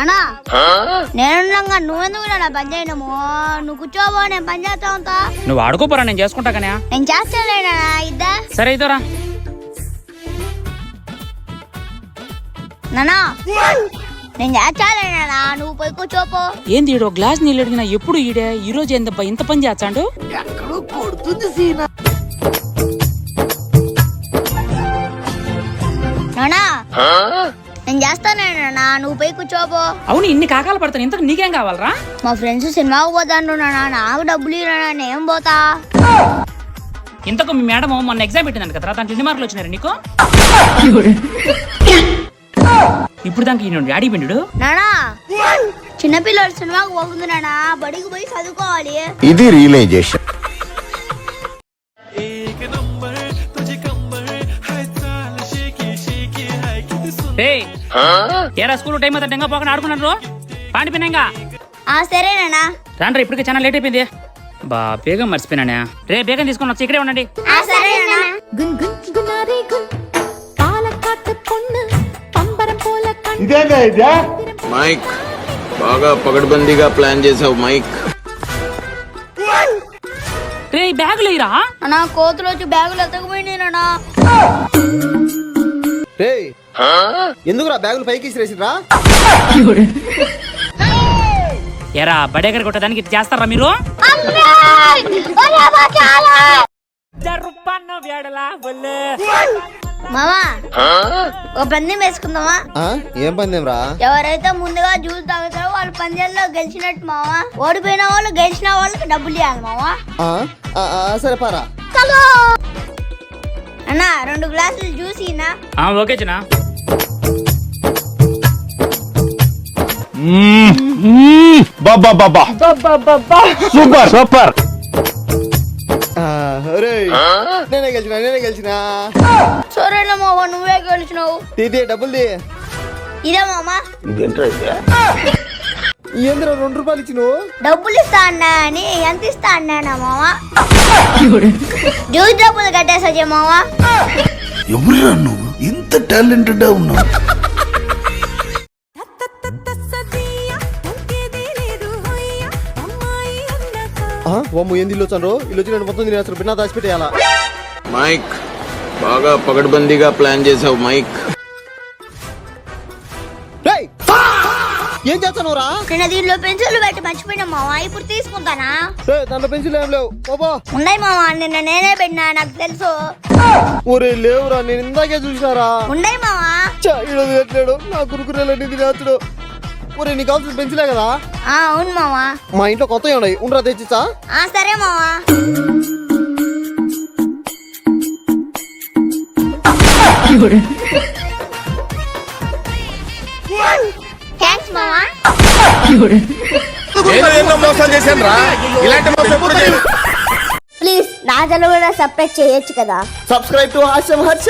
అన్నా నేనున్నాగా నువ్వెందుకు నా పని చేయడము? నువ్వు కూర్చోబో, నేను పని చేస్తా ఉంటా. నువ్వు ఆడుకోపోరా, నేను చేసుకుంటా. కానీ నేను చేస్తాలేనా ఇద్దా? సరే ఇద్దరా నానా, నేను చేస్తాలేనా, నువ్వు పోయి కూర్చోపో. ఏంది ఈడో గ్లాస్ నీళ్ళు అడిగినా ఎప్పుడు ఈడే, ఈ రోజు ఏందబ్బా ఇంత పని చేస్తాడు? నానా నేను చేస్తానేనా, నువ్వు పోయి కూర్చోపో. అవును, ఇన్ని కాకాలు పడతాను, ఇంతకు నీకేం కావాలరా? మా ఫ్రెండ్స్ సినిమాకు పోతాంటున్నా, నాకు డబ్బులు ఇవ్వనా, నేను పోతా. ఇంతకు మీ మేడం మొన్న ఎగ్జామ్ పెట్టిందంట కదా, దాంట్లో ఎన్ని మార్కులు వచ్చినారు నీకు? ఇప్పుడు దానికి డాడీ పిండు. నానా చిన్నపిల్లలు సినిమాకు పోతుంది నానా, బడికి పోయి చదువుకోవాలి. ఇది రియలైజేషన్. ఏరా స్కూల్ టైం అవుతా డెంగా పోకుండా ఆడుకున్నారు పాండి పిన్నంగా. సరే నానా రాండ్రా, ఇప్పటికే చాలా లేట్ అయిపోయింది. బా బేగం మర్చిపోయినా. రే బేగం తీసుకొని వచ్చి ఇక్కడే ఉండండి. మైక్ బాగా పగడ్బందీగా ప్లాన్ చేసావు మైక్. రే బ్యాగులు ఇరా అన్నా, కోతులు వచ్చి బ్యాగులు ఎత్తకపోయినాయి నానా. ఎందుకురా బ్యాగులు పైకి ఇసిరేసిరా? ఎరా బడేగర కొట్టడానికి ఇది చేస్తారా మీరు? మామా ఓ పందెం వేసుకుందామా? ఏం పందెం రా? ఎవరైతే ముందుగా జ్యూస్ తాగుతారో వాళ్ళు పందెంలో గెలిచినట్టు మావా. ఓడిపోయిన వాళ్ళు గెలిచిన వాళ్ళకి డబ్బులు ఇవ్వాలి మావా. సరే పారా అన్నా, 2 గ్లాసులు జ్యూస్ ఇనా. ఓకే చిన్న. Super super. నేనే గెలిచిన. సరేనా మావా, నువ్వే గెలిచినావు. డబ్బులు ఇదే మామా. ఏంద్రా 2 రూపాయలు ఇచ్చినావు? డబ్బులు ఇస్తా అన్నా అని. ఎంత ఇస్తా అన్నానా మావా? జ్యూస్ డబ్బులు కట్టేసా మావా. ఎవరురా నువ్వు, ఇంత టాలెంటెడ్ ఉన్నావు? ఏంది ఇల్లు వచ్చాను, ఇల్లు వచ్చి నేను మొత్తం తినేస్తారు. బిన్నా దాచిపెట్టేయాలా? మైక్ బాగా పగడ్బందీగా ప్లాన్ చేసావు మైక్. ఏం చేస్తాను రా? నిన్న దీంట్లో పెన్సిల్ పెట్టి మర్చిపోయినా మావా, ఇప్పుడు తీసుకుంటానా? దాంట్లో పెన్సిల్ ఏం లేవు. ఉన్నాయి మావా, నిన్న నేనే పెట్టినా, నాకు తెలుసు. ఒరే లేవురా, నేను ఇందాకే చూసినారా. ఉన్నాయి మావా. ఈరోజు పెట్టలేడు నా కురుకురేలన్నీ తినేస్తాడు. ఒరే నీకు కావాల్సిన పెన్సిలే కదా? అవును మావా. మా ఇంట్లో కొత్తవి ఉన్నాయి, ఉండరా తెచ్చిచ్చా? సరే మావా. థ్యాంక్స్ మావా. మోసం చేశాను రా, ఇలాంటి మోసం ఎప్పుడు చేయను. ప్లీజ్ నా ఛానల్ కూడా సబ్స్క్రైబ్ చేయొచ్చు కదా. సబ్స్క్రైబ్ టు హాస్యం హర్ష.